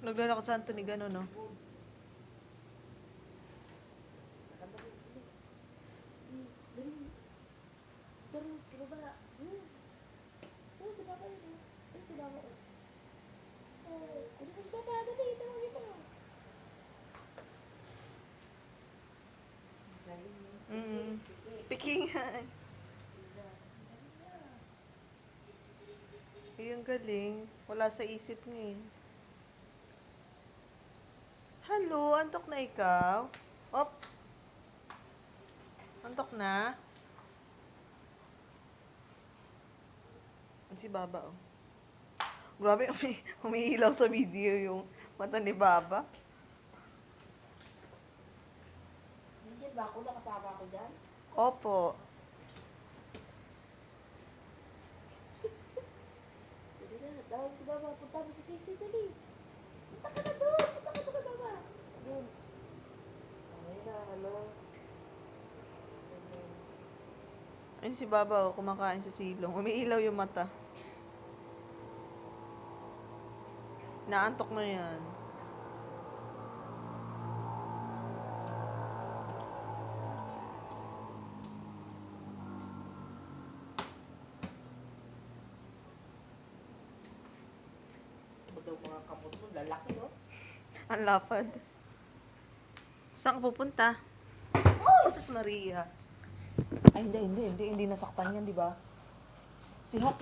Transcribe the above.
Naglalakad sa Anthony, gano'n, no? Piki nga. Yung galing. Wala sa isip niya eh. Hello, antok na ikaw? Op. Antok na? Si Baba, oh. Grabe, umiilaw sa video yung mata ni Baba. Hindi ba ako nakasama ko dyan? Opo. Hindi na, tawag si Baba. Punta mo si Sisi, dali. Punta ka na doon. Punta ka doon, Baba. Yun. Ay na, ano. Ayun si Baba, oh, kumakain sa silong. Umiilaw yung mata. Naantok na yan. Ito daw mga kamot mo, lalaki, no? Ang lapad. Saan ka pupunta? Oh, Jesus Maria. Ay, hindi nasaktan yan, di ba? Si Hawk